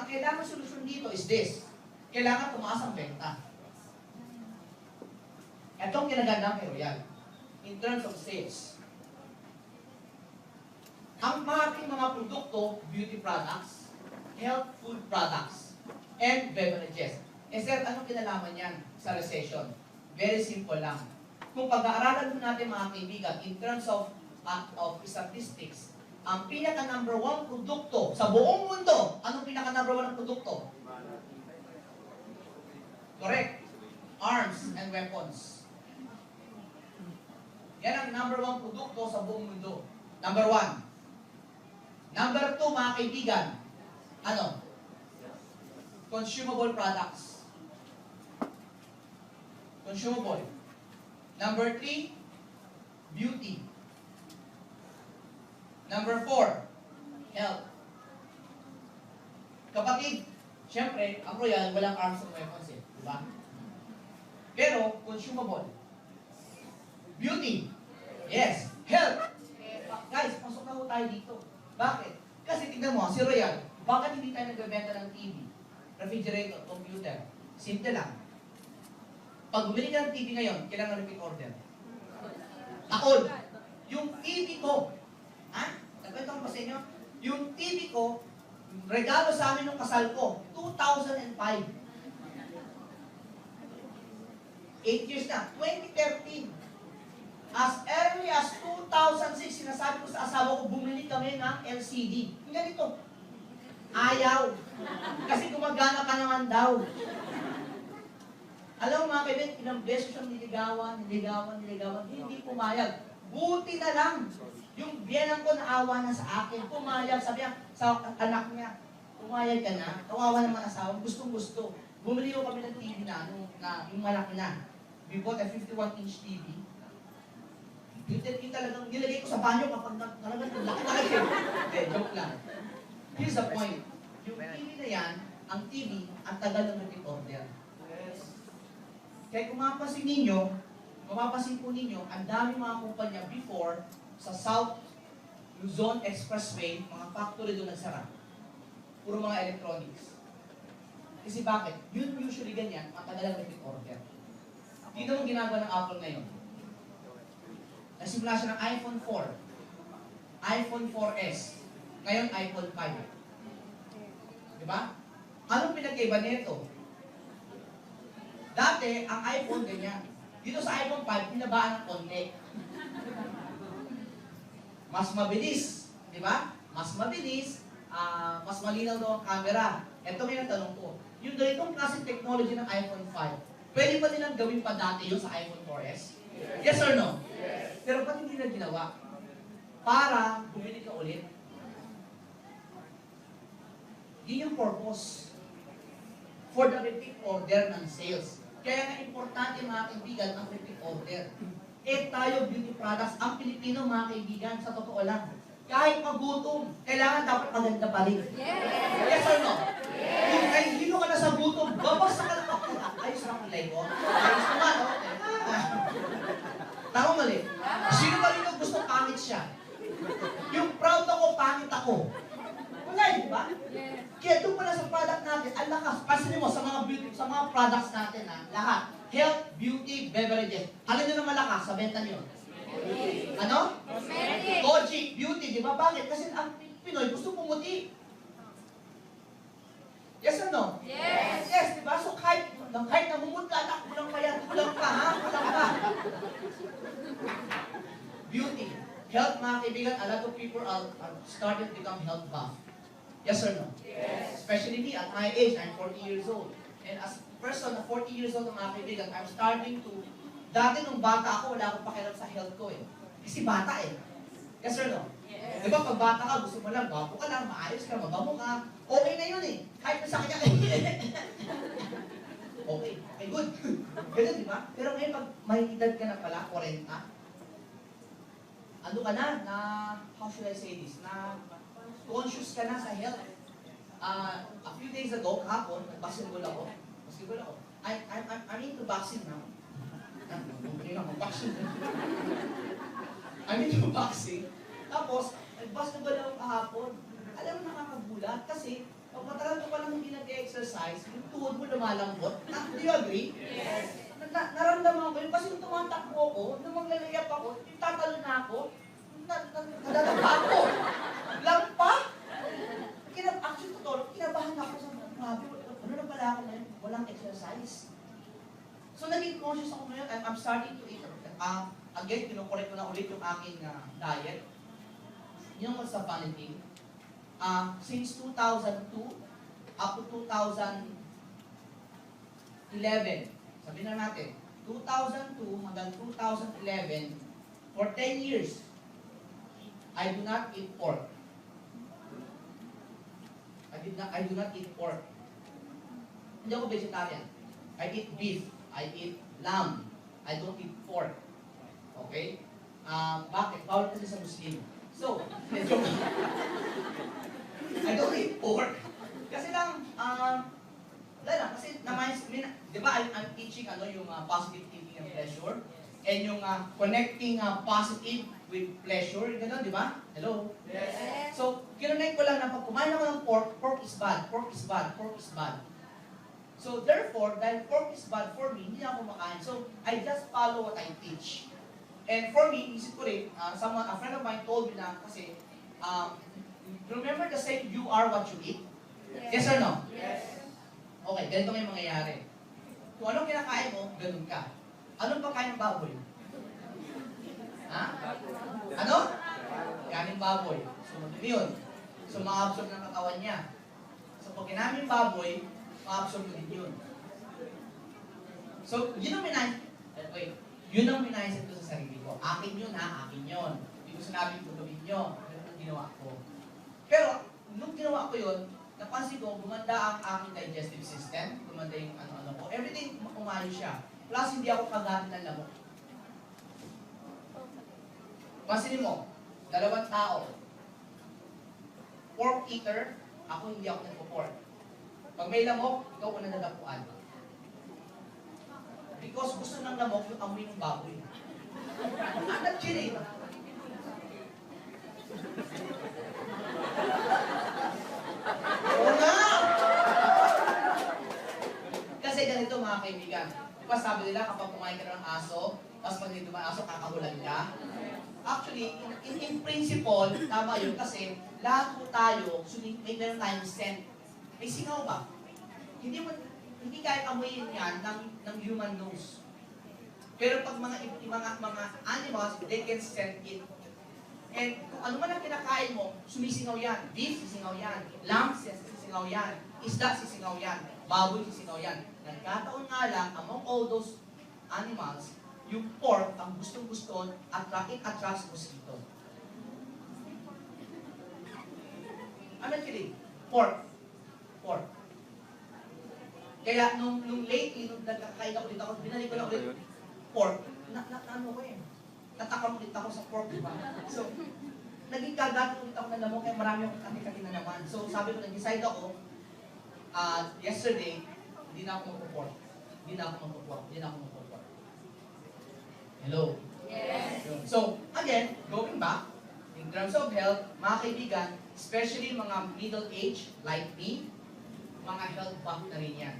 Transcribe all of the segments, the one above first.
kailangan solusyon dito is this. Kailangan tumaas ang benta. Itong ginaganda kay Royal. In terms of sales. Ang ating mga produkto, beauty products, health food products, and beverages. Eh sir, anong kinalaman yan sa recession? Very simple lang. Kung pag-aaralan mo natin mga kaibigan, in terms of statistics, ang pinaka number 1 produkto sa buong mundo, anong pinaka number 1 na produkto? Correct. Arms and weapons. Yan ang number 1 produkto sa buong mundo. Number 1. Number 2, mga kaibigan, ano? Consumable products. Consumable. Number 3, beauty. Number 4, health. Kapatid, syempre, ang Royal, walang arms and weapons eh. Diba? Pero, consumable. Beauty. Yes. Health. Guys, pasok na ho tayo dito. Bakit? Kasi tignan mo, si Royal, bakit hindi tayo nagbebenta ng TV, refrigerator, computer? Simple lang. Pag bumili ka ng TV ngayon, kailangan repeat order. Takol. Yung TV ko, nagkwento ko pa sa inyo, yung TV ko, regalo sa amin nung kasal ko, 2005. 8 years na, 2013. As early as 2006, sinasabi ko sa asawa ko, bumili kami ng LCD. Yung ganito. Ayaw. Kasi gumagana ka naman daw. Alam mo mga kaibigan, ilang beses siyang niligawan, hindi pumayag. Buti na lang. Yung biyanang ko naawa na sa akin, pumayag. Sabi niya, sa anak niya, pumayag ka na. Kawawa naman asawa, gustong-gusto. Bumili ko kami ng TV na, yung malaki na. We bought a 51-inch TV. Yung talagang nilagay ko sa banyo kapag talagang laki-laki. Hindi, joke lang. Here's the point. Yung TV na yan, ang TV, ang tagal ng repeat order. Kaya kung mapapansin po ninyo, ang dami mga kumpanya before, sa South Luzon Expressway, mga factory doon nagsara. Puro mga electronics. Kasi bakit? Yun usually ganyan, ang tagal ng repeat order. Dito ang ginagawa ng Apple ngayon. Nasimula siya ng iPhone 4, iPhone 4S, ngayon iPhone 5. Diba? Anong pinagkaiba nito? Dati, ang iPhone ganyan. Dito sa iPhone 5, pinabaan ng konti. Mas mabilis. Diba? Mas mabilis, mas malinaw daw ang camera. Ito ngayon ang tanong ko. Yung ganitong klaseng technology ng iPhone 5, pwede ba nilang gawin pa dati yun sa iPhone 4S? Yes or no? Yes. Pero ba't hindi na ginawa? Para bumili ka ulit. Yun yung purpose. For the repeat order ng sales. Kaya nga importante mga kaibigan ang repeat order. Eh tayo beauty products, ang Pilipino mga kaibigan, sa totoo lang, kahit magutom, kailangan dapat maganda pa rin. Yes, yes or no? Yes. Kung kahit hino ka na sa gutom, babasa ka lang ako. Ayos lang ang live ko. Ayos naman, no? Tama mali. Sino ba rin yung gusto pangit siya? Yung proud ako, pangit ako. Wala yun, di ba? Kaya doon pala sa product natin, ang lakas. Pansinin mo sa mga beauty, sa mga products natin, lahat. Health, beauty, beverages. Ano nyo na malakas sa benta nyo? Ano? Kojic, beauty, di ba? Bakit? Kasi ang Pinoy gusto pumuti. Yes or no? Yes. Yes, di ba? So kahit namumutla, anak, kulang pa yan. Kulang ka, ha? Kulang ka. Beauty. Health, mga kaibigan, a lot of people are starting to become health buff. Yes or no? Yes. Especially me, at my age, I'm 40 years old. And as a person na 40 years old, mga kaibigan, I'm starting to, dati nung bata ako, wala akong pakialam sa health ko eh. Kasi bata eh. Yes or no? Yes. Di ba pag bata ka, gusto mo lang, gwapo ka lang, maayos ka, mabango ka, okay na yun eh. Kahit sa kanya okay, good. Ganun, di ba? Pero ngayon, pag may edad ka na pala, 40, ano ka na, how should I say this, na conscious ka na sa health. A few days ago, kahapon, nag-basketball ako. I'm into boxing now. Okay na, mag-boxing. I'm into boxing. Tapos, nag-basketball ako kahapon. Alam mo, nakakagulat kasi Pag matagal ko pa lang hindi nag-exercise, yung tuhod mo lumalambot. Do you agree? Yes. Naramdaman ko yun kasi nung tumatakbo ko, nung maglalayap ako, yung tatalo na ako, nadadapa ako. Lampa! Actually, totoo, kinabahan ako sa grabe. Ano na pala ako ngayon? Walang exercise. So, naging conscious ako ngayon. I'm starting to eat. Again, kinukorek ko na ulit yung aking diet. Yun was the funny thing. Since 2002 up to 2011, sabihin na natin, 2002 hanggang 2011, for 10 years, I do not eat pork. I do not eat pork. Hindi ako vegetarian. I eat beef. I eat lamb. I don't eat pork. Okay? Bakit? Bawal kasi sa Muslim. So, medyo I don't eat pork. Kasi lang, wala lang, kasi di ba I'm teaching yung positive thinking and pleasure, and yung connecting positive with pleasure, gano'n, di ba? Hello? Yes. So, kinonect ko lang na pag kumain ako ng pork, pork is bad, pork is bad, pork is bad. So, therefore, dahil pork is bad for me, hindi ako makain. So, I just follow what I teach. And for me, isip ko rin, a friend of mine told me na kasi, remember the saying, you are what you eat? Yes or no? Yes. Okay, ganito ngayon mangyayari. Kung anong kinakain mo, ganun ka. Anong pagkain ng baboy? Ha? Ano? Kanin baboy. So, madumi yun. So, ma-absorb ng katawan niya. So, pag kinamin yung baboy, ma-absorb mo din yun. So, yun ang minayset ko sa sarili ko. Akin yun ha, akin yun. Hindi ko sinabing ko gawin nyo. Ganun ang ginawa ko. Pero, nung ginawa ko yun, napansin ko, gumanda ang aking digestive system, gumanda yung ano-ano ko. Everything, umayos siya. Plus, hindi ako kagatin ng lamok. Pansinin mo, dalawang tao. Pork eater, ako hindi ako nagpo-pork. Pag may lamok, ikaw ko nadadapuan. Because gusto ng lamok yung amoy ng baboy. I'm not kidding. Oo nga! Kasi ganito mga kaibigan. Di ba sabi nila kapag kumain ka ng aso, tapos pag dito aso, kakahulan ka? Actually, in principle, tama yun kasi lahat po tayo, may meron tayong scent. May singaw ba? Hindi kahit amoyin yan ng human nose. Pero pag mga animals, they can scent it. And kung ano man ang kinakain mo, sumisingaw yan. Beef, sisingaw yan. Lamb, sisingaw yan. Isda, sisingaw yan. Baboy, sisingaw yan. Nagkataon nga lang, among all those animals, yung pork, ang gustong-gusto, it attracts mosquito. I'm not kidding. Pork. Kaya nung lately, nung nagkakain ako dito, binalik ko lang ulit pork. Ano ko natakam ulit ako sa pork, diba? So, naging kagat ulit ako ng lamok, kaya marami akong kati-kati na naman. So, sabi ko, nag-decide ako, yesterday, hindi na ako magpo-pork. Hello? Yes. So, again, going back, in terms of health, mga kaibigan, especially mga middle age, like me, mga health buff na rin yan.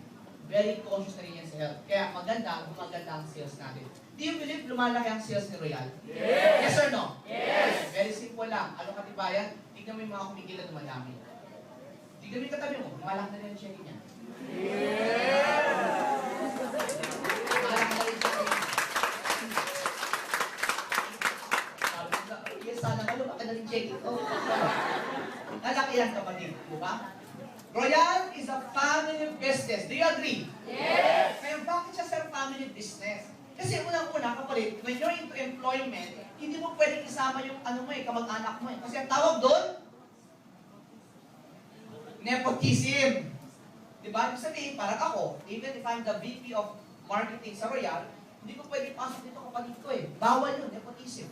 Very conscious na rin yan sa health. Kaya maganda ang sales natin. Do you believe lumalaki ang sales ni Royal? Yes. Yes or no? Yes. Very simple lang. Anong katibayan? Tignan mo yung mga kumikil na dumadami. Tignan mo yung katabi mo, lumalaki na rin ang check niya. Lumalaki na rin ang check niya. Yes, sana ka lumaki na rin check ito. Lalaki yan kapatid, di ba? Royal is a family business. Do you agree? Yes. Kaya bakit siya sir family business? Kasi unang-una, kapatid, when you're into employment, hindi mo pwedeng isama yung kamag-anak mo eh. Kasi ang tawag doon, nepotism. Diba? Ibig sabihin, parang ako, even if I'm the VP of marketing sa Royal, hindi ko pwedeng pasok dito kapatid ko eh. Bawal yun, nepotism.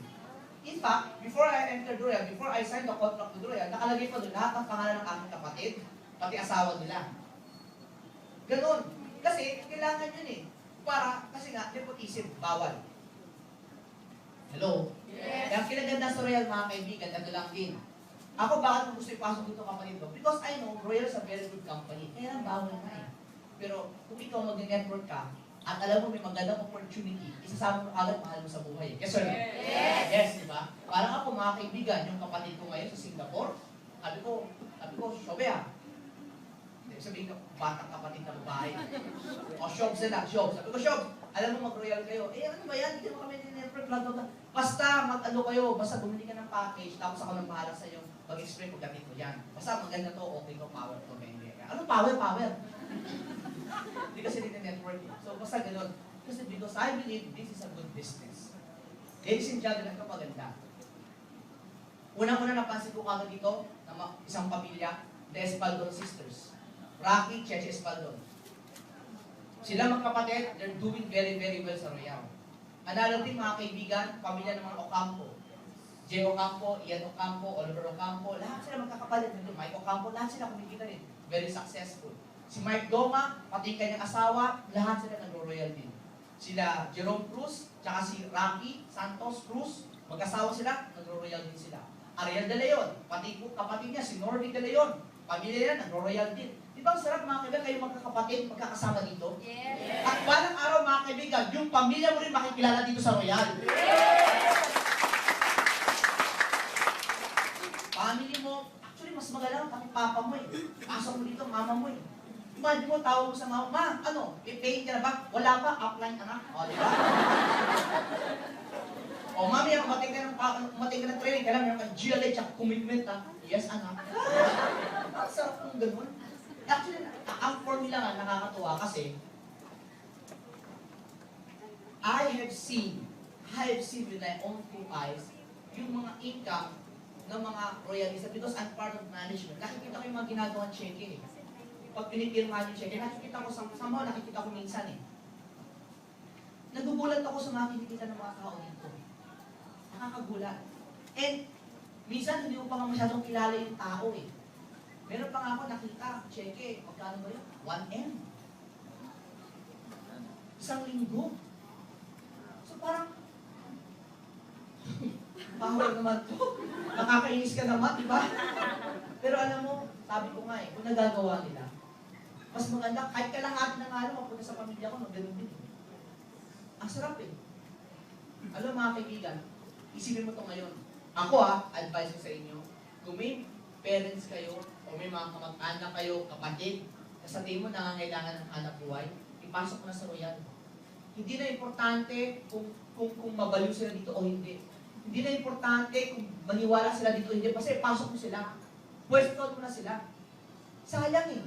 In fact, before I entered Royal, before I signed the contract with Royal, nakalagay pa doon lahat ng pangalan ng aking kapatid, pati asawa nila. Ganon. Kasi, kailangan yun eh. Kasi nga, nepotism, bawal. Hello? Yes. Kaya kinaganda sa Royal, mga kaibigan, ito lang din. Ako, bakit mo gusto ipasok dito kapatid ko? Because I know Royal is a very good company. Kaya lang bawal na eh. Pero kung ikaw mag-network ka, at alam mo may magandang opportunity, isasama mo agad mahal mo sa buhay. Yes or no? Yes. Yes, di ba? Parang ako mga kaibigan, yung kapatid ko ngayon sa Singapore, sabi ko, Shobe ah. Hindi, sabihin ko, batang kapatid na babae. O, Shob sila, Shob. Sabi ko, Shob, alam mo mag-royal kayo. Eh, ano ba yan? Hindi mo kami network, blah, blah, blah. Basta mag-ano kayo, basta bumili ka ng package, tapos ako nang bahala sa iyo, mag-explain ko gamit mo yan. Basta maganda to, okay ko, power to, hindi. Ano power? Hindi kasi dito network. So, basta ganun. Kasi because I believe this is a good business. Ladies and gentlemen, ito maganda. Unang-una napansin ko kagad dito, na isang pamilya, the Espaldon sisters. Rocky, Cheche Espaldon. Sila magkapatid, they're doing very, very well sa Royal. Another thing, mga kaibigan, pamilya ng mga Ocampo. Jay Ocampo, Ian Ocampo, Oliver Ocampo, lahat sila magkakapatid. Mike Ocampo, lahat sila kumikita rin. Very successful. Si Mike Doma, pati kanyang asawa, lahat sila nag-royal din. Sila Jerome Cruz, tsaka si Rocky Santos Cruz, mag-asawa sila, nag-royal din sila. Ariel De Leon, pati po kapatid niya, si Norby De Leon, pamilya niya, nag-royal din. Di ba ang sarap mga kaibigan, kayo magkakapatid, magkakasama dito? Yes. At balang araw mga kaibigan, yung pamilya mo rin makikilala dito sa Royal. Family mo, actually mas magalang pati papa mo eh. Pasok mo dito, mama mo eh. Imagine mo, tawag mo sa mama, ma, ano, pay ka na ba? Wala pa, upline anak. O, di ba? O, mami, umating ka ng training, kailangan meron kang GLA tsaka commitment, ha? Yes, anak. Ang sarap kong ganun. Actually, ang formula nga nakakatuwa kasi I have seen with my own two eyes yung mga income ng mga royalista because I'm part of management. Nakikita ko yung mga ginagawang cheque eh. Pag pinipirmahan yung cheque, nakikita ko somehow nakikita ko minsan eh. Nagugulat ako sa mga kinikita ng mga tao dito. Nakakagulat. And minsan hindi ko pa nga masyadong kilala yung tao eh. Meron pa nga ako nakita, cheque, magkano ba yun? 1M. Isang linggo. So parang, power naman to. Nakakainis ka naman, di ba? Pero alam mo, sabi ko nga eh, kung nagagawa nila, mas maganda, kahit kalahati na nga alam, mapunta sa pamilya ko, magganun din. Ang sarap eh. Alam mga kaibigan, isipin mo to ngayon. Ako advice ko sa inyo, kung may parents kayo, o may mga kamag-anak kayo, kapatid, na sa tingin mo nangangailangan ng hanap buhay, ipasok mo na sa Royal. Hindi na importante kung mabaliw sila dito o hindi. Hindi na importante kung maniwala sila dito o hindi, kasi pasok mo sila. Pwesto mo na sila. Sayang eh.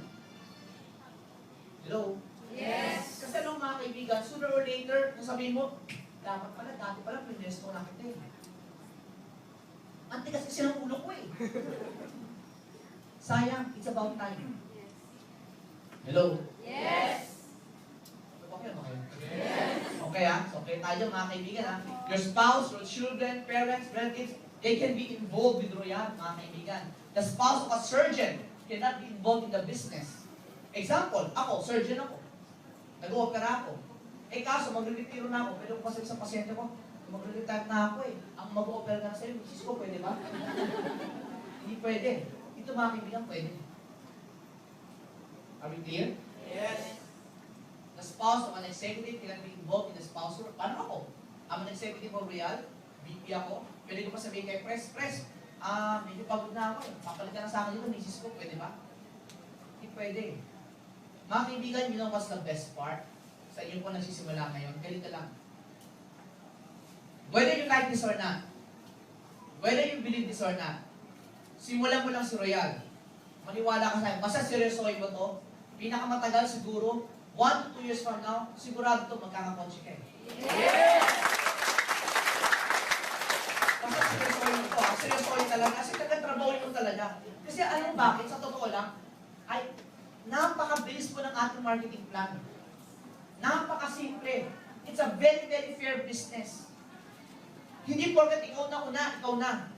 Hello? Yes. Kasi alam mga kaibigan, sooner or later, sabihin mo, dapat pala, dati pala, pinesto na kita eh. Antigas kasi ng ulo ko eh. Sayang, it's about time. Hello? Yes. Okay ba kayo? Okay So okay tayo mga kaibigan Your spouse, your children, parents, relatives, they can be involved with Royal, mga kaibigan. The spouse of a surgeon cannot be involved in the business. Example, ako, surgeon ako. Nag-opera ako. Eh kaso, magre-retiro na ako. Pwede ko kasi sa pasyente ko, magre-retire na ako eh. Ang mag-opera na sa'yo, sis ko, pwede ba? Hindi pwede. Ito mga kaibigan, pwede. Are we clear? Yes. The spouse of an executive cannot be involved in the spousal. Paano ako? I'm an executive of Royal, VP ako. Pwede ko pa sabihin kay Pres, medyo pagod na ako. Papalit ka na sa akin dito, misis ko, pwede ba? Hindi pwede. Mga kaibigan, you know what's the best part? Sa inyo po nagsisimula ngayon, ganito lang. Whether you like this or not, whether you believe this or not, simulan mo lang si Royal. Maniwala ka sa akin. Basta seryosohin mo to, pinakamatagal siguro, 1 to 2 years from now, sigurado ito magkakakonsye ka. Yes. Basta seryosohin mo to. Seryosohin talaga. Kasi nagkatrabahoin mo talaga. Kasi alam bakit? Sa totoo lang, ay napakabilis po ng ating marketing plan. Napakasimple. It's a very, very fair business. Hindi porket ikaw na una, ikaw na.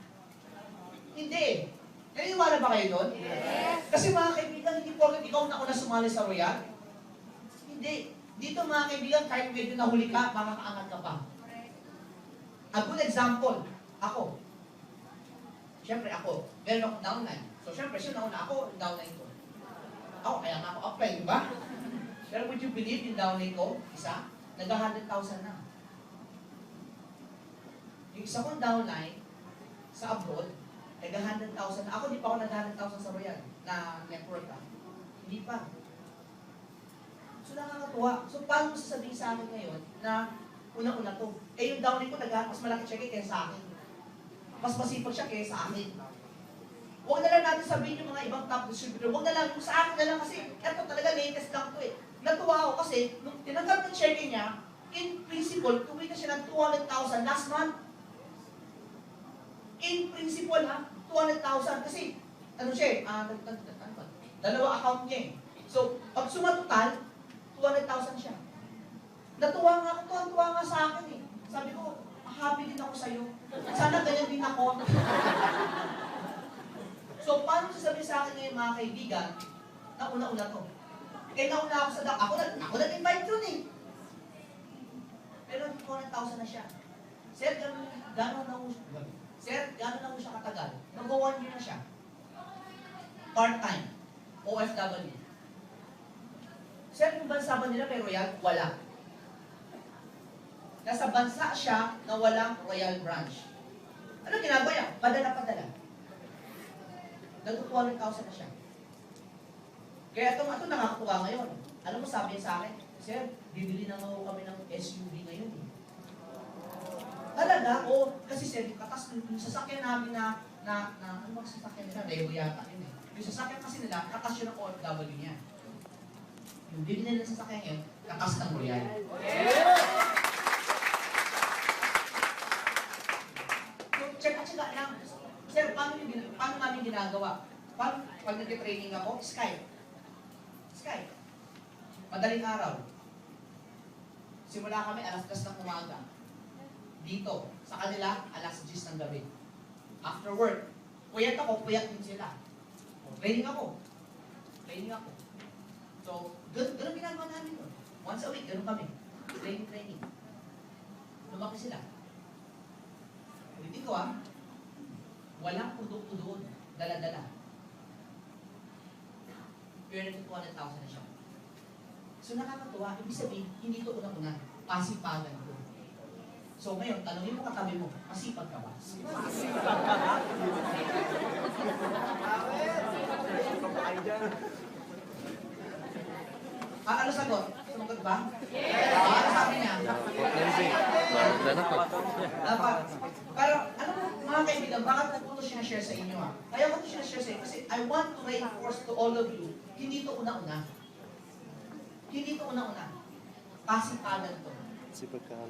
Hindi. Naniniwala ba kayo doon? Yes. Kasi mga kaibigan, hindi porket ikaw na una sumali sa Royal. Hindi. Dito mga kaibigan, kahit medyo nahuli ka, makakaangat ka pa. A good example, ako. Siyempre ako, meron akong downline. So siyempre, siya nauna ako, yung downline ko. Ako, kaya nga ako apply, di ba? Pero would you believe yung downline ko, isa, nag-100,000 na. Yung isa kong downline, sa abroad, nag-100,000 na. Ako, di pa ako nag-100,000 sa Royal, na network Hindi pa. So nakakatuwa. So paano mo sasabihin sa akin ngayon na una-una to? Eh yung downline ko, mas malaki check kaya sa akin. Mas masipag siya kaya sa akin. Huwag na lang natin sabihin yung mga ibang top distributor. Huwag na lang, yung sa akin na lang kasi, eto talaga latest lang to eh. Natuwa ako kasi, nung tinanggap ng check niya, in principle, kumita siya ng 200,000 last month. In principle ha, 200,000 kasi, ano siya eh, dalawa account niya eh. So, pag sumatotal, 200,000 siya. Natuwa nga ako, tuwa nga sa akin eh. Sabi ko, happy din ako sa'yo. Sana ganyan din ako. So, paano sasabihin sa akin ngayon mga kaibigan, na una-una to? Eh, nauna ako sa ako nag-invite yun eh. Pero 200,000 na siya. Sir, gano'n na mo siya katagal? Nag-1 year na siya. Part-time. OFW. Sir, yung bansa ba nila may royal? Wala. Nasa bansa siya na walang royal branch. Ano ginagawa niya? Padala. Nag-200,000 na siya. Kaya ito nakakatuwa ngayon. Alam mo, sabi niya sa akin, Sir, bibili na nga kami ng SUV ngayon eh. Talaga? O, kasi sir, yung sasakyan namin ano ba sasakyan nila? Revo yata yun eh. Yung sasakyan kasi nila, katas yun ang OFW niya. Yung bibili nila ng sasakyan yun, katas ng royal. So, check lang. Sir, paano namin ginagawa? Pag nag-training ako, Skype. Madaling araw. Simula kami alas 10 ng umaga. Dito. Sa kanila, alas 10 ng gabi. After work, puyat din sila. Training ako. So, ganun ginagawa namin nun. Once a week, ganun kami. Training. Lumaki sila. Ulitin ko walang produkto doon. Dala-dala. Pero nag 200,000 na siya. So nakakatuwa, ibig sabihin, hindi ito unang-una, pasipagan ko. So ngayon, tanongin mo katabi mo, masipag ka ba? Ano sagot? Sumagot ba? Yes! Ano sabi niya? Pero, ano mo, mga kaibigan, bakit ko ito sinashare sa inyo Kaya ko ito sinashare sa inyo kasi I want to reinforce to all of you, hindi ito una-una. Pasipagan to.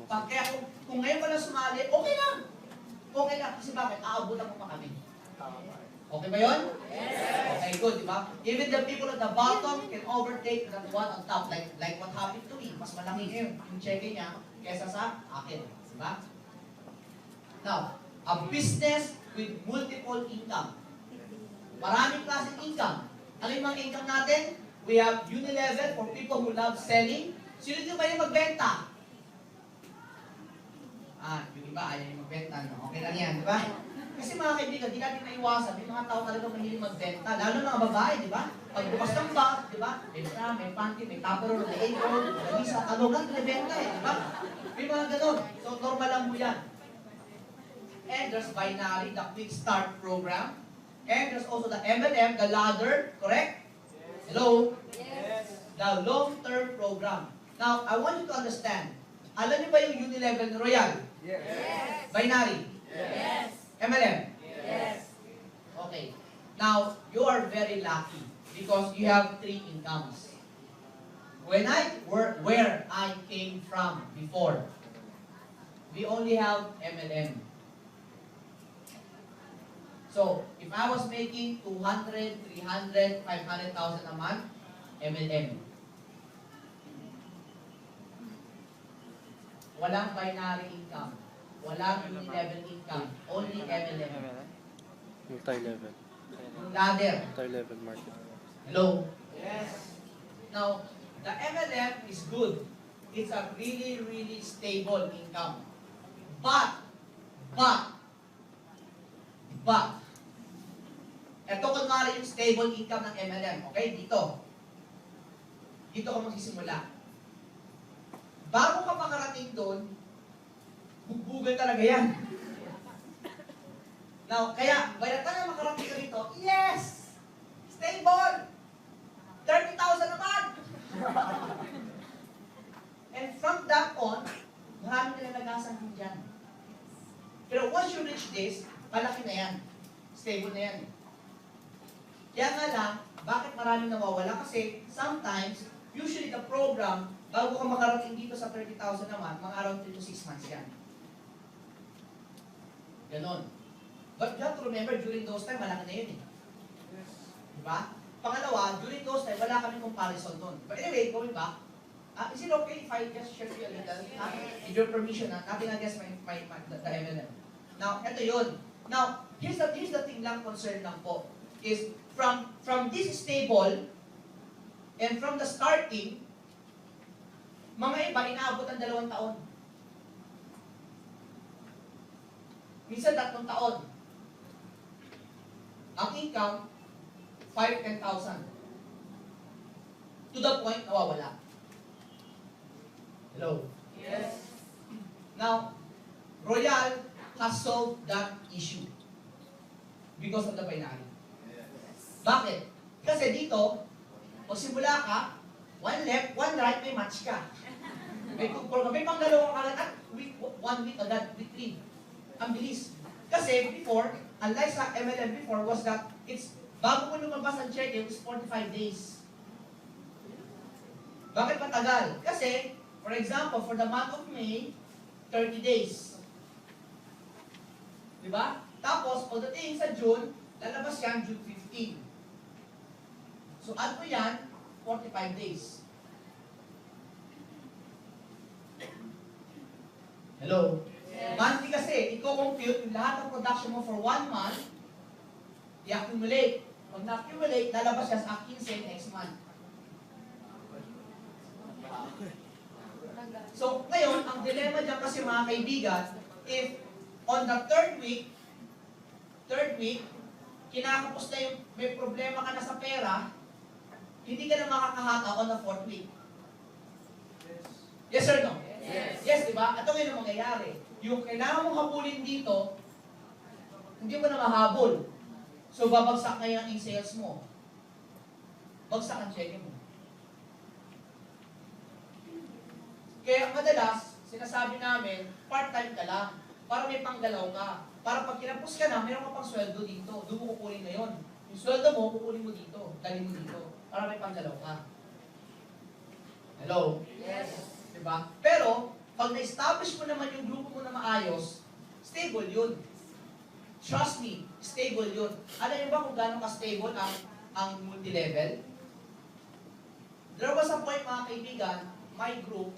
Kaya kung ngayon ka lang sumali, okay lang. Kasi bakit? Aabutan mo pa kami. Okay ba yun? Yes! Okay, good, di ba? Even the people at the bottom can overtake that one on top. Like what happened to me. Mas malaki ngayon yung cheque niya kesa sa akin. Di ba? Now, a business with multiple income. Maraming klaseng income. Ano yung mga income natin? We have Unilevel for people who love selling. Sino ba yung magbenta? Yung iba ayaw yung magbenta. No? Okay lang yan, di ba? Kasi mga kaibigan, di natin naiwasan. May mga tao talaga mahilig magbenta. Lalo mga babae, di ba? Pagbukas ng bag, di ba? May bra, may panty, may tupperware, may apron, may isa, talogan, binibenta di ba? May mga ganun. So, normal lang mo yan. And there's binary, the quick start program. And there's also the MLM, the ladder, correct? Hello? Yes. The long-term program. Now, I want you to understand. Alam niyo ba yung Unilevel na Royal? Yes. Binary? Yes. MLM? Yes. Okay. Now, you are very lucky because you have 3 incomes. Where I came from before, we only have MLM. So, if I was making 200, 300, 500,000 a month, MLM. Walang binary income. Walang level income. Only MLM. Multi-level. Ladder. Multi-level market. Low. Yes. Now, the MLM is good. It's a really, really stable income. But, Ito kunwari yung stable income ng MLM. Okay? Dito. Dito ka magsisimula. Bago ka makarating doon, bugbugan talaga yan. Now, kaya, by the time na makarating ka rito, yes! Stable! 30,000 a month! And from that on, maraming nalalagasan din dyan. Pero once you reach this, malaki na yan. Stable na yan. Kaya nga lang, bakit maraming nawawala? Kasi sometimes, usually the program, bago ka makarating dito sa 30,000 naman, mga around 3 to 6 months yan. Ganon. But you have to remember, during those time, malaki na yun eh. Diba? Pangalawa, during those time, wala kami comparison doon. But anyway, going back, is it okay if I just share you a little? With your permission, nothing against the MLM. Now, ito yun. Now, here's the thing lang, concern lang po, is from this stable, and from the starting, mga iba, inaabot ang 2 taon. Minsan 3 taon. Ang income, 5,000-10,000. To the point, nawawala. Hello? Yes. Now, Royal has solved that issue because of the binary. Bakit? Kasi dito, pag simula ka, one left, one right, may match ka. May pangdalawang agad at week 1 week agad, week 3. Ang bilis. Kasi before, unlike sa MLM before, was that it's bago mo lumabas ang check, it was 45 days. Bakit matagal? Kasi, for example, for the month of May, 30 days. Diba? Tapos, pagdating sa June, lalabas yan June 15. So, add mo yan, 45 days. Hello? Yes. Monthly kasi, i-compute yung lahat ng production mo for 1 month, i-accumulate. Pag na-accumulate, lalabas yan sa 15 next month. So, ngayon, ang dilemma dyan kasi mga kaibigan, if on the third week, kinakapos na yung may problema ka na sa pera, hindi ka na makakahata on the 4th week. Yes or no? Yes. Yes, di ba? Ito ngayon ang mangyayari. Yung kailangan mong habulin dito, hindi mo na mahabol. So, babagsak ngayon ang sales mo. Bagsak ang cheque mo. Kaya madalas, sinasabi namin, part-time ka lang. Para may panggalaw ka. Para pag kinapos ka na, mayroon ka pang sweldo dito. Doon mo kukunin ngayon. Yung sweldo mo, kukunin mo dito. Dalhin mo dito. Para may panggalaw ka. Hello? Yes. Diba? Pero, pag na-establish mo naman yung grupo mo na maayos, stable yun. Trust me, stable yun. Alam niyo ba kung gano'ng ka-stable ang multi-level? There was a point, mga kaibigan, my group,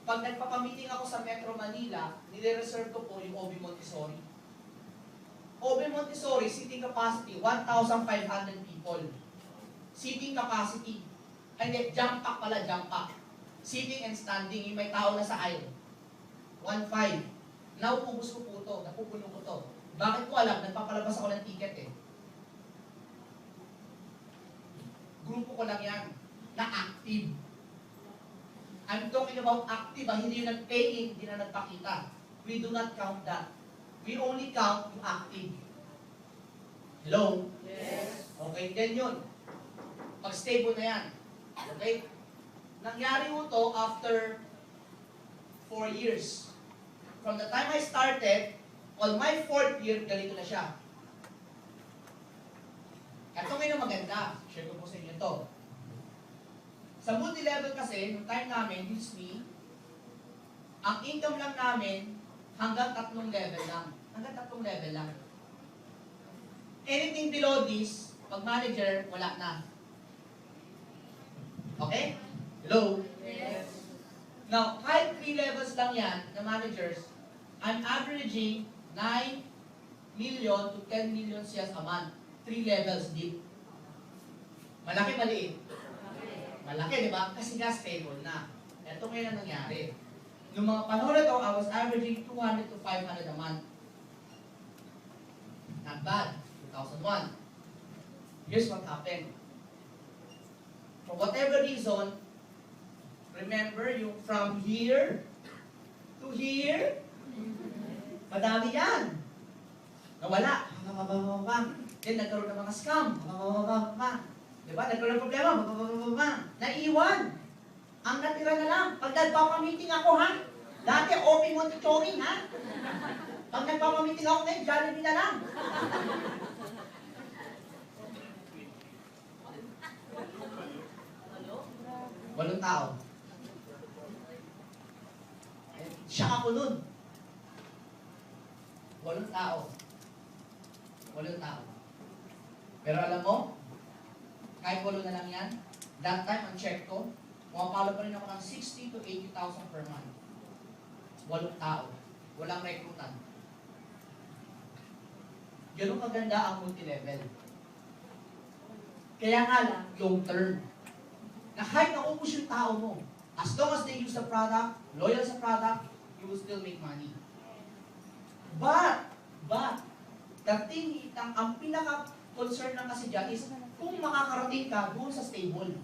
pag nagpapamiting ako sa Metro Manila, nire-reserve ko po yung OB Montessori. OB Montessori, seating capacity, 1,500 people. Seating capacity. Ay, hindi, jump pack pala, jump pack. Sitting and standing, yung may tao na sa aisle. 1,500. Nauubos ko po ito, napupuno ko to. Bakit ko alam? Nagpapalabas ako ng ticket eh. Grupo ko lang yan, na active. I'm talking about active, hindi yung nag-pay-in, hindi na nagpakita. We do not count that. We only count yung active. Hello? Yes. Okay, then yun. Pag stable na yan. Okay? Nangyari mo to after 4 years. From the time I started, on my 4th year, ganito na siya. Ito ngayon maganda. Share ko po sa inyo ito. Sa multi-level kasi, nung time namin, this me, ang income lang namin, hanggang 3 level lang. Hanggang 3 level lang. Anything below this, pag manager, wala na. Okay? Hello? Yes. Now, kahit 3 levels lang yan, na managers, I'm averaging 9 million to 10 million sales a month. 3 levels deep. Malaki, maliit? Malaki, di ba? Kasi nga stable na. Ito ngayon ang nangyari. Noong mga panahon na ito, I was averaging 200 to 500 a month. Not bad. 2001. here's what happened. For whatever reason, remember yung from here to here, madami yan. Nawala. Then nagkaroon ng mga scam. Diba? Nagkaroon ng problema. Naiwan. Ang natira na lang, pag nagpapamiting ako, ha? Dati, open Montessori, ha? Pag nagpapamiting ako ngayon, Jollibee na lang. Walong tao. Siya ako nun. Walong tao. Walong tao. Pero alam mo, kahit walo na lang yan, that time, ang check ko, pumapalo pa rin ako ng 60 to 80,000 per month. Walong tao. Walang recruitan. Ganun kaganda ang multi-level. Kaya nga lang, long term. Na kahit naubos yung tao mo, as long as they use the product, loyal sa product, you will still make money. But, the thing, ang pinaka-concern lang kasi dyan is, kung makakarating ka doon sa stable.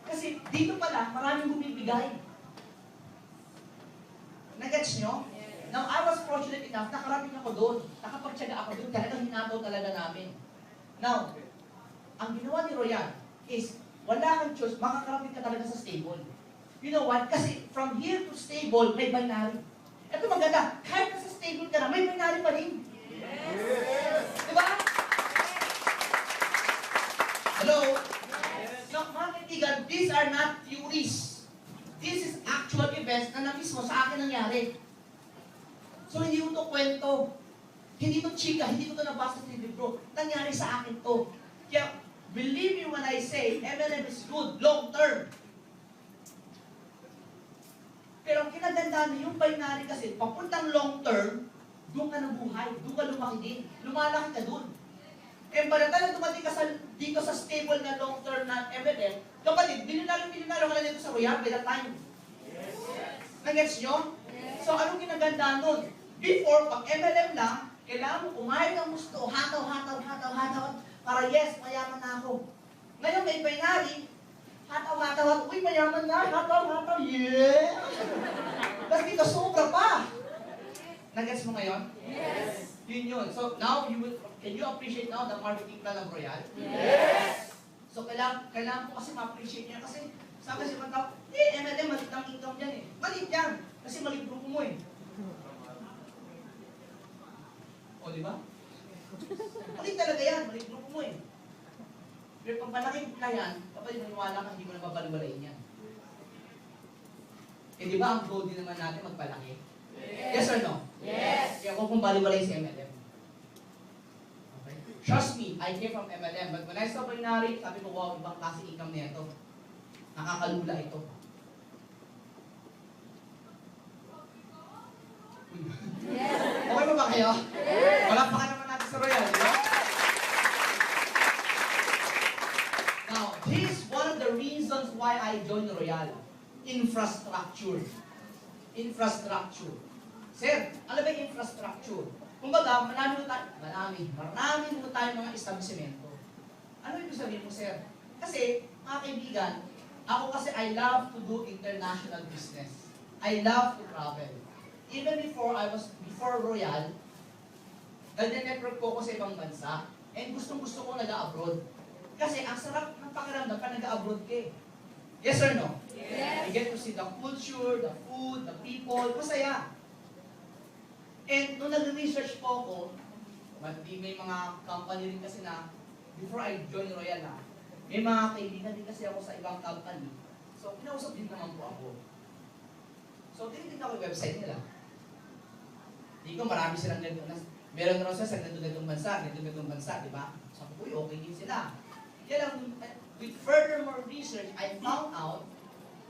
Kasi dito pala, maraming bumibigay. Nagets nyo? Now, I was fortunate enough, nakarating ako doon. Nakapagtyaga ako doon, talagang hinataw talaga namin. Now, ang ginawa ni Royal is, wala kang choice, makakarating ka talaga sa stable. You know what? Kasi from here to stable, may binary. Ito maganda, kahit nasa stable ka na, may binary pa rin. Yes! Diba? Hello? Yes. So, mga kaibigan, these are not theories. This is actual events na mismo sa akin nangyari. So, hindi ko ito kwento. Hindi ito chika, hindi ko ito nabasa sa libro. Nangyari sa akin to. Kaya, believe me when I say, MLM is good, long term. Pero ang kinagandaan yung binary kasi, papuntang long term, doon ka nabuhay, doon ka lumaki din. Lumalaki ka doon. Eh, para tayo dumating ka dito sa stable na long term na MLM, kapatid, bilinalo ka na dito sa Royal by that time. Yes. Nag-gets nyo? Yes. So, anong kinagandaan nun? Before, pag MLM lang, kailangan mo kumain ng gusto, hataw, para yes, mayaman na ako. Ngayon may binary, hataw, uy, mayaman na, hataw, yeah! Tapos dito, sobra pa! Nag-gets mo ngayon? Yes. Yun. So now, can you appreciate now the marketing plan of Royal? Yes. So kailangan ko kasi ma-appreciate niya kasi sabi si Matao, MLM, malit ang income yan eh. Malit yan! Kasi malit grupo mo eh. O, di ba? Malit talaga yan, malit grupo mo eh. Pero pag malaking na yan, kapag maniwala ka, hindi mo na babaliwalain yan. Eh di ba ang goal din naman natin magpalaki? Yes or no? Yes. Kaya kung baliwalay si MLM. Okay? Trust me, I came from MLM. But when I saw binary, sabi ko, wow, ibang klase income na ito. Nakakalula ito. Yes. Okay ba kayo? Yes. Palakpakan naman natin sa Royal, di ba? Now, here's one of the reasons why I joined Royal. Infrastructure. Infrastructure. Sir, ano ba yung infrastructure? Kumbaga, marami mo tayo mga establishmento. Ano ibig sabihin mo, sir? Kasi, mga kaibigan, ako kasi I love to do international business. I love to travel. Even before Royal, nag-network ko sa ibang bansa, and gustong-gusto ko nag-abroad. Kasi ang sarap ng pakiramdam pa nag-abroad ka eh. Yes or no? Yes. You get to see the culture, the food, the people, masaya. And nung nag-research po ako, may mga company rin kasi na, before I join Royal may mga kaibigan din kasi ako sa ibang company. So, kinausap din naman po ako. So, tinitignan ko yung website nila. Hindi ko marami silang ganito. Meron na rin sila sa ganito-ganitong bansa, di ba? Sabi ko, okay din sila. Kaya lang, with furthermore research, I found out,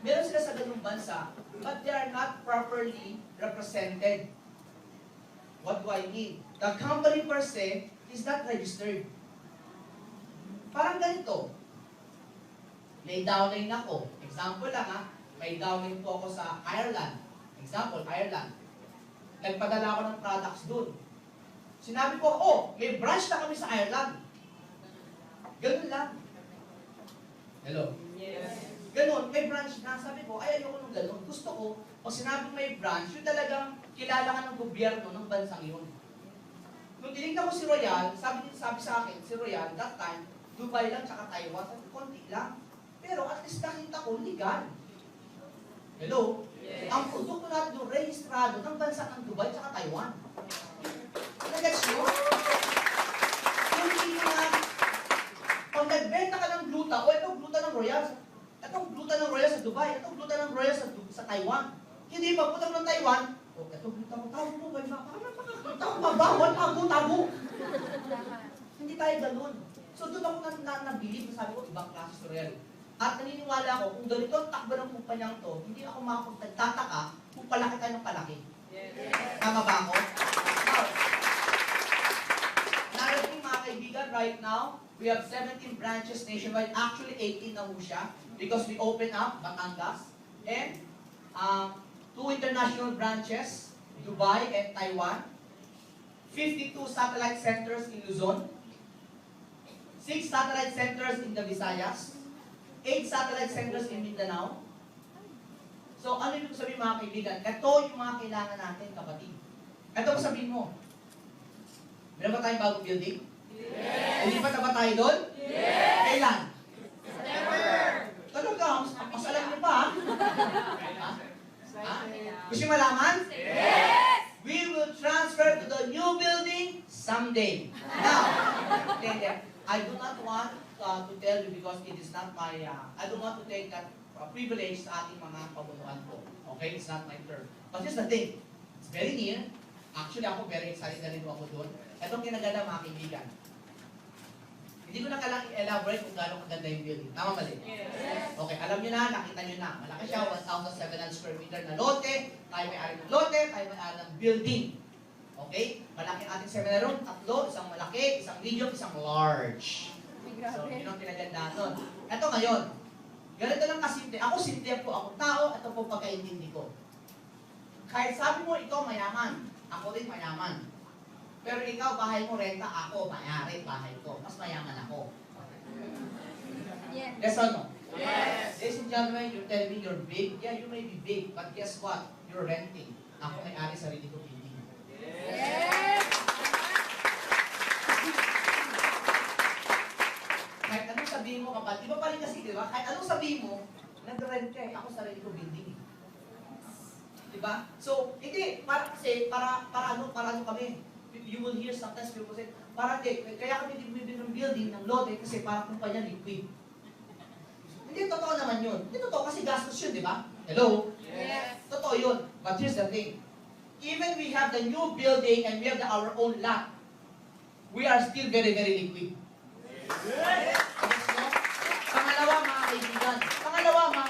meron sila sa ganitong bansa, but they are not properly represented. What do I mean? The company per se is not registered. Parang ganito. May downline ako. Example lang may downline po ako sa Ireland. Example, Ireland. Nagpadala ako ng products dun. Sinabi ko, oh, may branch na kami sa Ireland. Ganun lang. Hello? Yes. Ganun, may branch na. Sabi ko, ay ayoko nung ganun. Gusto ko, pag sinabing may branch, yung talagang kilala ka ng gobyerno ng bansang yun. Nung tinignan ko si Royal, sabi sa akin, si Royal, that time, Dubai lang tsaka Taiwan, sabi ko, konti lang. Pero at least nakita ko, legal. Hello? Yes. Ang produkto natin doon, rehistrado ng bansa ng Dubai tsaka Taiwan. Nag-gets nyo? Yung hindi na, pag nagbenta ka ng gluta, o ito gluta ng Royal, itong gluta ng Royal sa Dubai, itong gluta ng Royal sa Taiwan. Hindi pa punta mo ng Taiwan, o ito gluta mo, tago mo, may makakita ko mabawal, tago. Hindi tayo ganun. So doon ako nabilib, sabi ko, ibang klase sa Royal. At naniniwala ako, kung ganito ang takbo ng kumpanyang to, hindi ako makapagtataka kung palaki tayo ng palaki. Yes. Tama ba ako? Now, narating mga kaibigan, right now, we have 17 branches nationwide. Actually, 18 na ho siya because we open up Batangas and 2 international branches, Dubai and Taiwan, 52 satellite centers in Luzon, 6 satellite centers in the Visayas, 8 satellite centers in Mindanao. So, ano yung sabihin mga kaibigan? Ito yung mga kailangan natin, kapatid. Ito ang sabihin mo. Meron ba tayong bagong building? Yes. Lilipat na ba tayo doon? Yes. Kailan? September. Talaga, mas alam niyo pa, ha? Ha? Gusto niyo malaman? Yes. We will transfer to the new building someday. Now, I do not want to tell you because it is not my, I don't want to take that privilege sa ating mga pamunuan ko. Okay? It's not my turn. But here's the thing. It's very near. Actually, ako very excited na rin ako doon. Itong kinaganda mga kaibigan. Hindi ko na kailangan i-elaborate kung gano'ng kaganda yung building. Tama mali? Yes. Okay, alam nyo na, nakita nyo na. Malaki siya, 1,700 square meter na lote. Tayo may-ari ng lote, tayo may-ari ng building. Okay? Malaki ang ating seminar room, 3, isang malaki, isang medium, isang large. So, yun ang pinagandaan nun. Ito ngayon, ganito lang kasimple. Ako simple po akong tao, ito po pagkaintindi ko. Kahit sabi mo, ikaw mayaman, ako rin mayaman. Pero ikaw, bahay mo renta, ako, may-ari, bahay ko. Mas mayaman ako. Yes. Yes or no? Yes. Ladies and gentlemen, you're telling me you're big. Yeah, you may be big, but guess what? You're renting. Ako may-ari sarili ko building. Yes. Kahit anong sabihin mo, kapatid, iba pa rin kasi, di ba? Kahit anong sabihin mo, nag-rent ka eh. Ako sarili ko building. Di ba? So, hindi, para ano kami. You will hear sometimes people say, parang kaya kami bumibili ng building, ng lote, kasi parang kumpanya liquid. Hindi, totoo naman yun. Hindi totoo kasi gastos yun, di ba? Hello? Yes. Totoo yun. But here's the thing. Even we have the new building and we have our own lot, we are still very, very liquid. Pangalawa, mga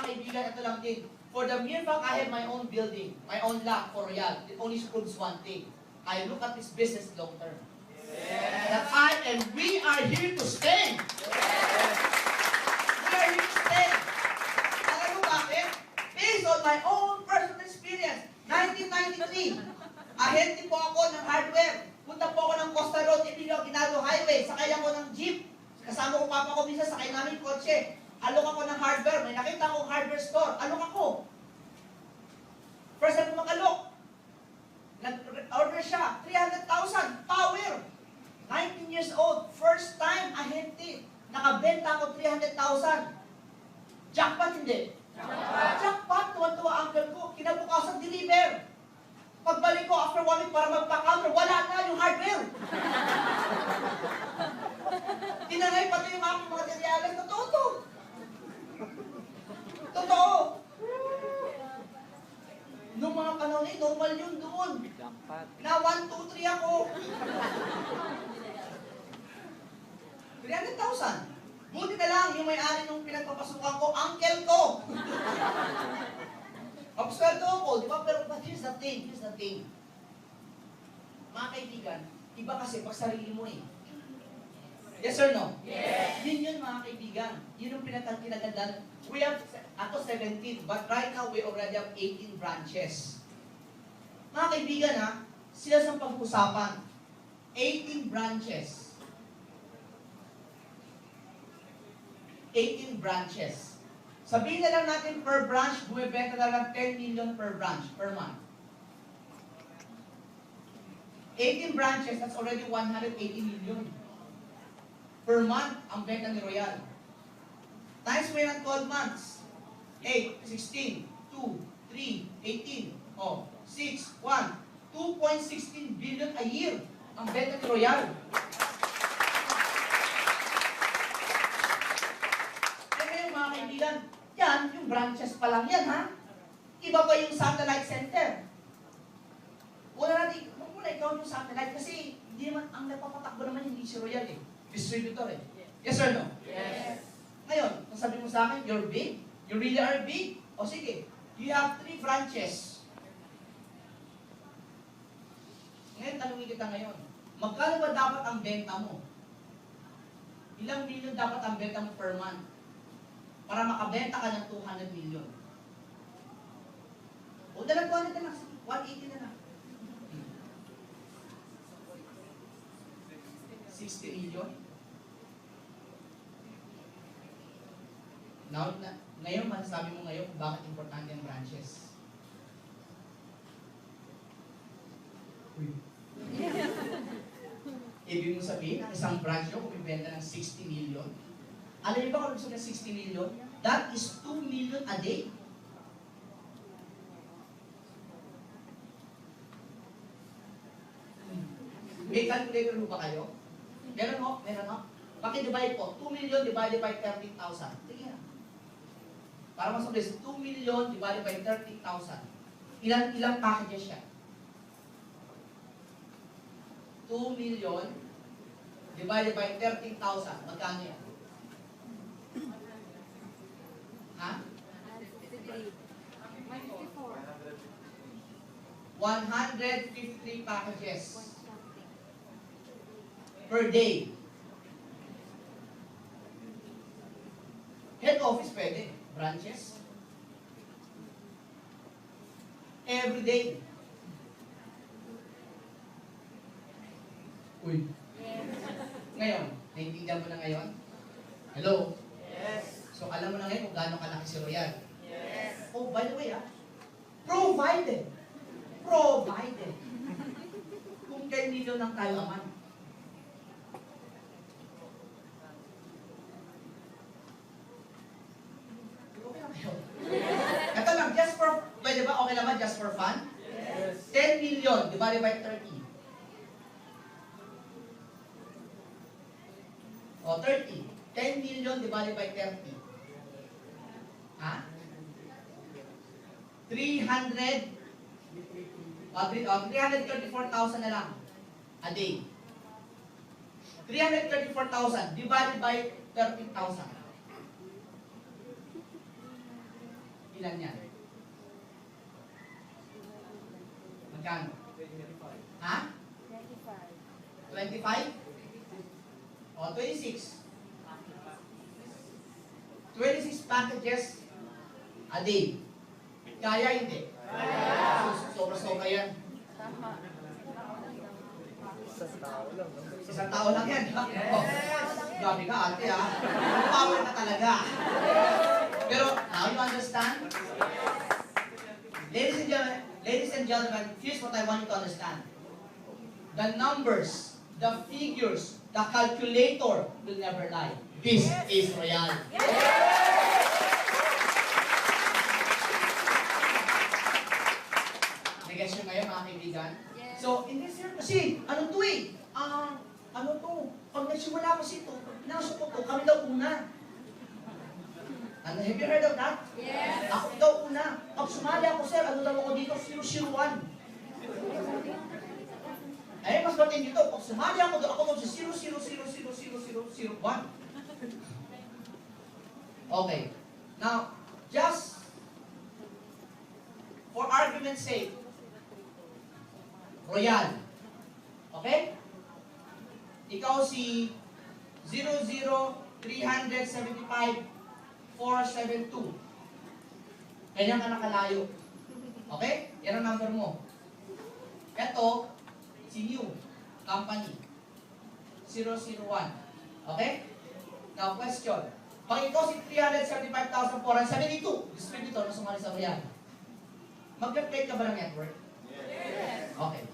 kaibigan, ito lang din. For the mere fact I have my own building, my own lot for Royal, it only proves one thing. I look at this business long term. That we are here to stay. We are here to stay. Alam mo bakit? Based on my own personal experience, 1993, ahente po ako ng hardware. Punta po ako ng Costa Road, Emilio Aguinaldo Highway. Sakay ako ng jeep. Kasama ko papa ko minsan, sakay namin kotse. Alok ako ng hardware. May nakita akong hardware store. Alok ako. First time ko makalok. Nag-order siya. 300,000. Power. 19 years old. First time, ahente. Nakabenta ako 300,000. Jackpot hindi. Jackpot. Tuwan-tuwa uncle ko. Kinabukasan deliver. Pagbalik ko after 1 week para magpa-counter, wala na yung hardware. Tinanay pati yung aking mga materialis. Totoo to. Totoo. Noong mga panahon eh, normal yun doon. Jackpot. Na 1, 2, 3 ako. 300,000. Buti na lang yung may-ari nung pinagpapasukan ko, uncle ko. Absueldo ako, di ba? Pero but here's the thing. Mga kaibigan, iba kasi pag sarili mo eh. Yes or no? Yes. Yun mga kaibigan. Yun yung pinagandaan. We have, ako 17, but right now we already have 18 branches. Mga kaibigan ha, sila sa pag-usapan. 18 branches. 18 branches. Sabihin na lang natin per branch, bumibenta na lang 10 million per branch, per month. 18 branches, that's already 180 million. Per month, ang benta ni Royal. Times mo yan 12 months. 8, 16, 2, 3, 18, 6, 1. 2.16 billion a year ang benta ni Royal. Kaya ngayon mga kaibigan, yan, yung branches pa lang yan, ha? Iba pa yung satellite center. Wala natin, huwag mo na ikaw yung satellite kasi hindi naman, ang nagpapatakbo naman hindi si Royal eh. Distributor eh. Yes or no? Yes. Ngayon, kung sabi mo sa akin, you're big, you really are big, o sige, you have 3 branches. Ngayon, tanungin kita ngayon, magkano ba dapat ang benta mo? Ilang million dapat ang benta mo per month? Para makabenta ka ng 200 million. O dalang 200 na lang, 180 na lang. 60 million? Ngayon, masasabi mo ngayon kung bakit importante ang branches. Ibig mo sabihin, ang isang branch nyo, kung ibenta ng 60 million, alam niyo ba kung gusto ng 60 million? That is 2 million a day. May calculator mo ba kayo? Meron ho? Meron ho? Paki-divide po. 2 million divided by 30,000. Sige na. Para mas mabilis, 2 million divided by 30,000. Ilang packages siya? 2 million divided by 30,000. Magkano yan? Ha? 153 packages per day. Head office pwede. Branches. Every day. Uy. Ngayon, naiintindihan mo na ngayon? Hello? Yes. So, alam mo na ngayon kung gaano kalaki si Royal. Yes. Oh, by the way, provided. Provided. Kung 10 million ang tayo aman. Okay na kayo. Ito lang, just for, pwede ba? Okay naman, just for fun? Yes. 10 million divided by 30. O, 30. 10 million divided by 30. Ha? 334,000 na lang a day. 334,000 divided by 30,000. Ilan yan? Magkano? Ha? 25? O, 26. 26 packages a day. Kaya hindi? Kaya. Sobra-sobra yan. Tama. Isang tao lang yan. Oh, grabe ka ate ha. Power ka talaga. Pero, now you understand? Ladies and gentlemen, here's what I want you to understand. The numbers, the figures, the calculator will never lie. This is Royal. Nag-guess nyo ngayon mga kaibigan? Yes. So, in this year kasi, ano to eh? Ano to? Pag nagsimula kasi ito, pinasok ko to, kami daw una. And have you heard of that? Yes. Ako daw una. Pag sumali ako, sir, ano daw ako dito? 001. Ay, mas matindi dito. Pag sumali ako daw, ako daw sa 0000001. Okay. Now, just for argument's sake, Royal. Okay? Ikaw si 00375-472. Ganyan ka nakalayo. Okay? Yan ang number mo. Ito, si New Company. Okay? Now, question. Pag ikaw si 375,472, distributor na sumali sa Royal, mag-play ka ba ng network? Yes. Okay.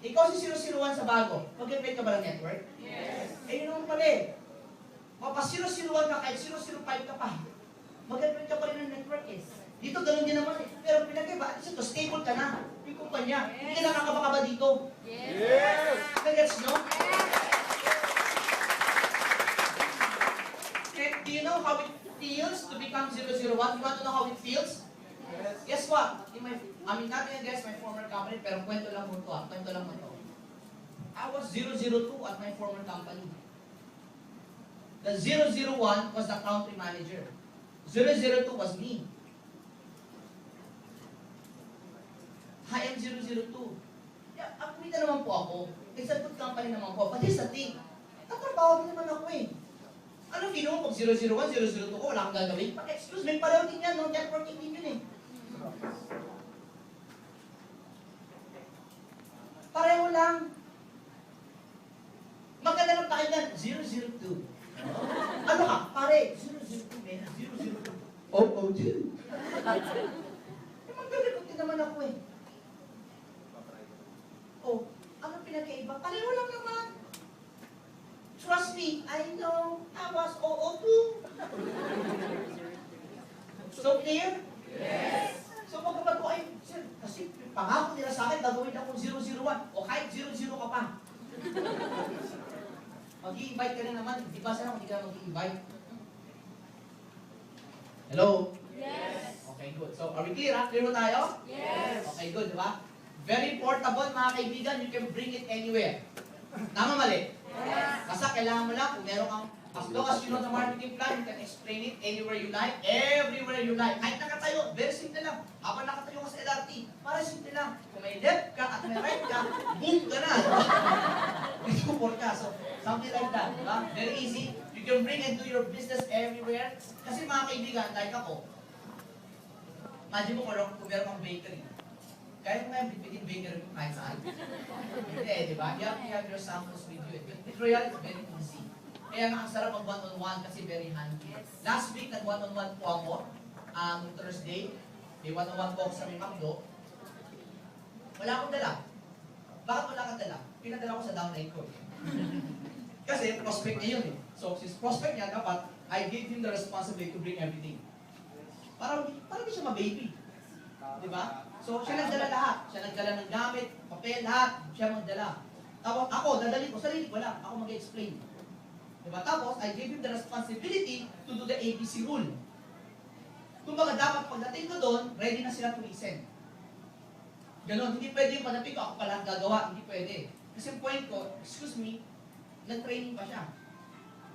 Ikaw si 001 sa bago, mag-play ka ba ng network? Yes. Eh, yun naman pala eh. Mapa 001 ka kahit 005 ka pa, mag-play ka pa rin ng network eh. Dito ganun din naman eh. Pero pinag-iba, ito, stable ka na. Yung kumpanya, hindi ka nakakabaka ba dito? Yes. Nagets nyo? Do you know how it feels to become 001? You want to know how it feels? Yes. Guess what? Not against my former company, pero kwento lang mo to ah. Kwento lang mo to. I was 002 at my former company. The 001 was the country manager. 002 was me. I am 002. Yeah, upgrade na naman po ako. It's a good company naman po. But here's the thing. Tatrabaho din naman ako eh. Ano feel mo pag 001, 002 ko, wala kang gagawin? Excuse me, pareho din yan, no? Networking din yun eh. Pareho lang. Maganda ng pakinggan, 002. Ano ka? Pare, 002, man. 002. Oh, 2. Magagagot din naman ako eh. Oh, ano pinagkaiba? Pareho lang naman. Trust me, I know I was 002. So clear? Yes. So pagkabat ko ay, sir, kasi pangako nila sa akin, gagawin akong 001 o kahit 00 ka pa. Mag-i-invite ka rin naman, di ba sana kung hindi ka mag-i-invite? Hello? Yes. Okay, good. So, are we clear ha? Clear mo tayo? Yes. Okay, good, di ba? Very portable mga kaibigan, you can bring it anywhere. Tama mali? Yes. Basta kailangan mo lang, kung meron kang, as long as you know the marketing plan, you can explain it anywhere you like, everywhere you like. Kahit nakatayo, very simple lang. Habang nakatayo ka sa LRT, para simple lang. Kung may left ka at may right ka, boom ka na. May support ka. So, something like that. Diba? Very easy. You can bring and do your business everywhere. Kasi mga kaibigan, like ako, imagine mo kung meron kang bakery. Kaya mo nga yung bitbitin bakery mo kahit saan. Hindi, di ba? You have your samples with you. With Royal, it's very easy. Kaya nga ang sarap ang one-on-one kasi very handy. Last week, nag-one-on-one po ako. Thursday, may one-on-one po ako sa may McDo. Wala akong dala. Bakit wala kang dala? Pinadala ko sa downline ko. Kasi prospect niya yun eh. So, since prospect niya, dapat I gave him the responsibility to bring everything. Para hindi siya ma-baby. Di ba? So, siya nagdala lahat. Siya nagdala ng gamit, papel, lahat. Siya magdala. Tapos ako, dadalhin ko, sarili ko lang. Ako mag-explain. Diba? Tapos, I gave him the responsibility to do the ABC rule. Kumbaga, dapat pagdating ko doon, ready na sila to listen. Ganon, hindi pwede yung pagdating ko, ako pala ang gagawa. Hindi pwede. Kasi yung point ko, excuse me, nag-training pa siya.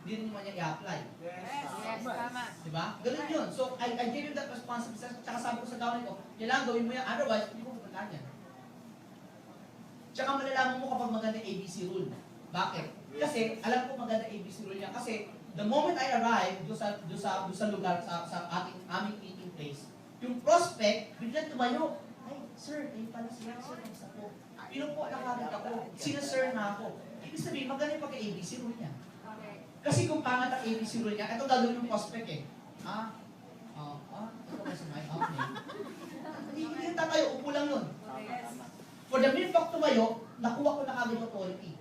Hindi rin naman niya i-apply. Yes. Tama. Diba? Ganun yun. So, I gave him that responsibility. Tsaka sabi ko sa downline ko, kailangan gawin mo yan. Otherwise, hindi mo pupuntahan yan. Tsaka malalaman mo kapag maganda ABC rule. Bakit? Kasi, alam ko maganda ABC rule niya. Kasi, the moment I arrive doon sa lugar, sa aming meeting place, yung prospect, biglang tumayo. Ay, sir, kayo pala sila, sir, isa po. Pinupo lang agad ako. Sinasir na ako. Ibig sabihin, maganda yung pagka-ABC rule niya. Kasi kung pangat ang ABC rule niya, ito gagawin yung prospect eh. Ito kasi may okay. Hindi tatayo, upo lang yun. For the mere fact tumayo, nakuha ko na kagad yung authority.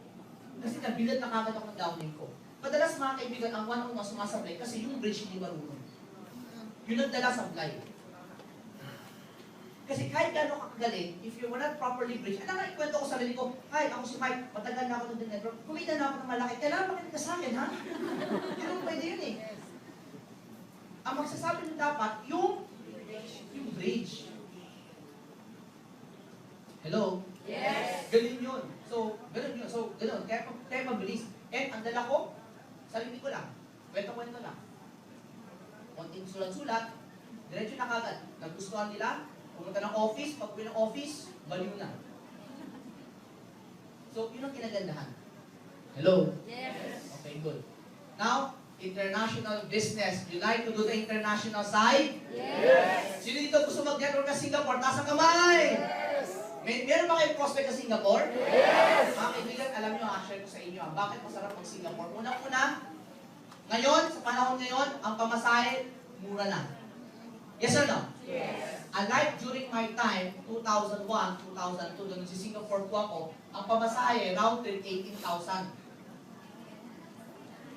Kasi nabilad na kagad ako ng downline ko. Madalas mga kaibigan, ang one-on-one sumasablay kasi yung bridge hindi marunong. Yun nagdala sablay. Kasi kahit gano'n kakagaling, if you were not properly bridged, alam nga, ikwento ko sa sarili ko, hi, ako si Mike, matagal na ako ng network, kumita na ako ng malaki, kailangan makinig ka sa akin, ha? Hindi naman pwede yun eh. Ang magsasabi nyo dapat, yung bridge. Hello? Yes. Ganun yun. So, ganun yun. So, ganun. Kaya mabilis. And ang dala ko, sarili ko lang. Kwento-kwento lang. Konting sulat-sulat, diretso na kagad. Nagustuhan nila, pumunta ng office, pag-uwi ng office, baliw na. So, yun ang kinagandahan. Hello? Yes. Okay, good. Now, international business. You like to do the international side? Yes. Sino dito gusto mag-network sa Singapore? Taas ang kamay! Yes. Meron ba kayong prospect sa Singapore? Yes! Mga kaibigan, alam nyo, share ko sa inyo, bakit masarap mag Singapore? Unang-una, ngayon, sa panahon ngayon, ang pamasahe, mura na. Yes or no? Yes. Unlike during my time, 2001, 2002, doon sa Singapore po ako, ang pamasahe, round trip, 18,000.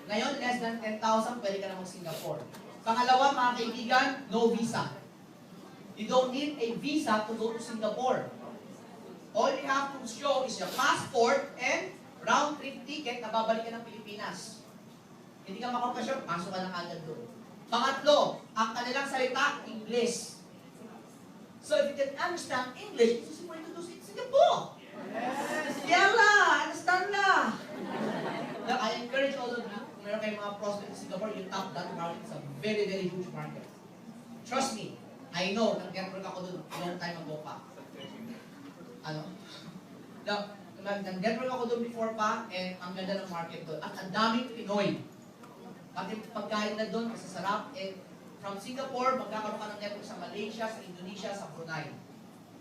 Ngayon, less than 10,000, pwede ka na mag-Singapore. Pangalawa, mga kaibigan, no visa. You don't need a visa to go to Singapore. All you have to show is your passport and round-trip ticket na babalik ka ng Pilipinas. Hindi ka makapasyon, pasok ka na agad doon. Pangatlo, ang kanilang salita, English. So if you can understand English, this is where you go to Singapore. Yalla, understand na. Now, I encourage all of you, kung meron kayong mga prospect in Singapore, you tap that market. It's a very, very huge market. Trust me, I know, nag-network ako doon long time ago pa. Nag-network ako doon before pa, and ang ganda ng market doon. At ang daming Pinoy. Pati pagkain na doon, masasarap. And from Singapore, magkakaroon ka ng network sa Malaysia, sa Indonesia, sa Brunei.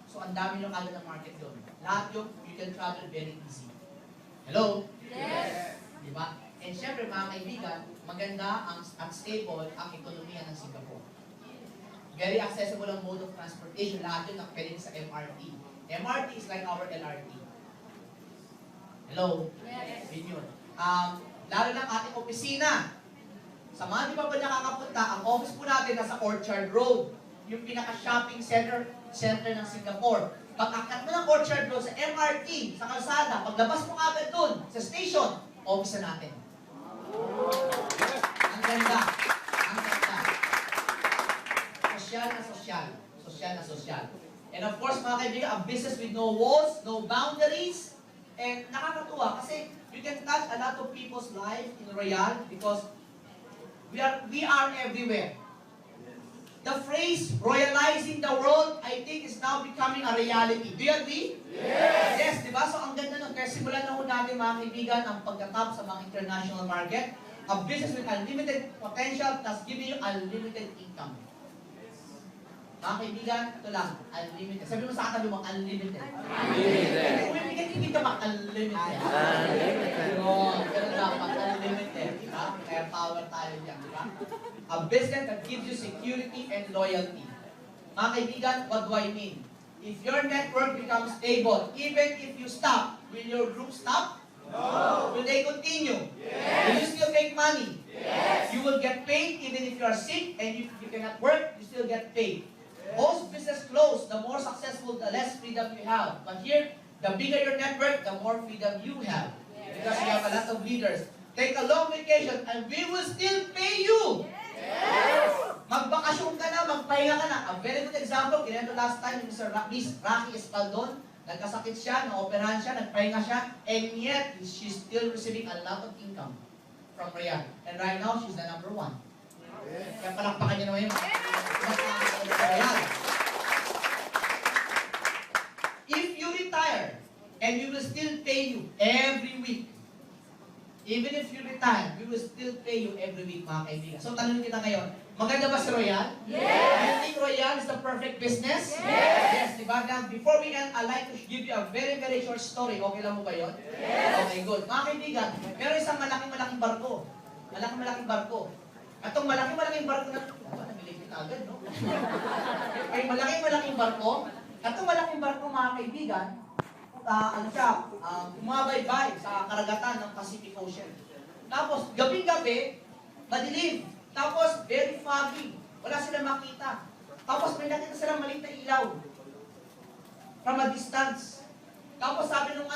So, ang dami ng kagad ng market doon. Lahat yung, you can travel very easy. Hello? Yes. Diba? And syempre, mga kaibigan, maganda ang stable ang ekonomiya ng Singapore. Very accessible ang mode of transportation. Lahat yun pwedeng sa MRT. MRT is like our LRT. Hello? Yes. Yun yun. Lalo ng ating opisina. Sa mga di pa ba nakakapunta, ang office po natin nasa Orchard Road. Yung pinaka-shopping center ng Singapore. Pag-akyat mo ng Orchard Road sa MRT, sa kalsada, paglabas mo agad dun, sa station, office na natin. Ang ganda. Ang ganda. Sosyal na sosyal. Sosyal na sosyal. And of course, mga kaibigan, a business with no walls, no boundaries, and nakakatuwa kasi you can touch a lot of people's life in Royal because we are everywhere. The phrase, royalizing the world, I think is now becoming a reality. Do you agree? Yes! Yes, di ba? So ang ganda nun. Kaya simulan na ho natin, mga kaibigan, ang pagkatap sa mga international market. A business with unlimited potential plus giving you unlimited income. Mga kaibigan, ito lang, unlimited. Sabi mo sa katabi mo, unlimited. Unlimited. Kung hindi ka ba, unlimited. Unlimited. Yun, ganun dapat, unlimited. Diba? Kaya power tayo dyan, di ba? A business that gives you security and loyalty. Mga kaibigan, what do I mean? If your network becomes stable, even if you stop, will your group stop? No. Will they continue? Yes. Will you still make money? Yes. You will get paid even if you are sick and if you cannot work, you still get paid. Most business close, the more successful, the less freedom you have. But here, the bigger your network, the more freedom you have. Because you have a lot of leaders. Take a long vacation and we will still pay you. Yes. Magbakasyon ka na, magpahinga ka na. A very good example, kinento last time, Mr. Rocky Espaldon, nagkasakit siya, na-operahan siya, nagpahinga siya, and yet, she's still receiving a lot of income from Riyadh. And right now, she's the number 1. Kaya palakpakan niyo naman yung if you retire, and we will still pay you every week, even if you retire, we will still pay you every week, mga kaibigan. So, tanongin kita ngayon, maganda ba si Royal? Yes! Do you think Royal is the perfect business? Yes! Yes, diba? Now, before we end, I'd like to give you a very, very short story. Okay lang mo ba yun? Yes! Okay, good. Mga kaibigan, meron isang malaking barko. Malaking barko. Atong malaking barko na, nabilig kita agad, no? May malaking barko. Atong malaking barko, mga kaibigan, bumabaybay sa karagatan ng Pacific Ocean. Tapos, gabing-gabi, madilim. Tapos, very foggy. Wala silang makita. Tapos, may nakita silang maliit na ilaw. From a distance. Tapos, sabi nung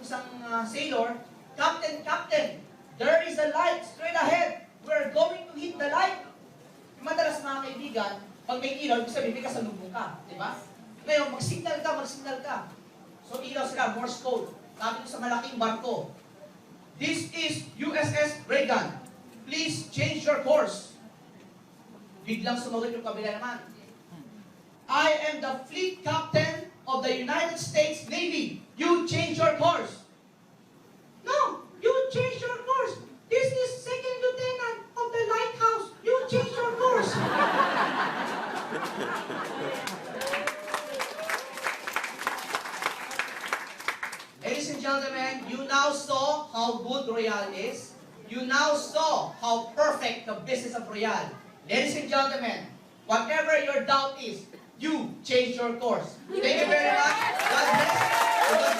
isang sailor, Captain, there is a light straight ahead. We're going to hit the light. Madalas, mga kaibigan, pag may ilaw, ibig sabihin, may kasalubong ka. Diba? Ngayon, mag-signal ka. So, ilaw sila, Morse code. Sabi ko sa malaking barko, this is USS Reagan. Please change your course. Biglang sumagot yung kabila naman. I am the fleet captain of the United States Navy. You change your course. No, you change your course. This is second lieutenant of the lighthouse. You change your course. now saw how good Royal is. You now saw how perfect the business of Royal. Ladies and gentlemen, whatever your doubt is, you change your course. Thank you very much. God bless.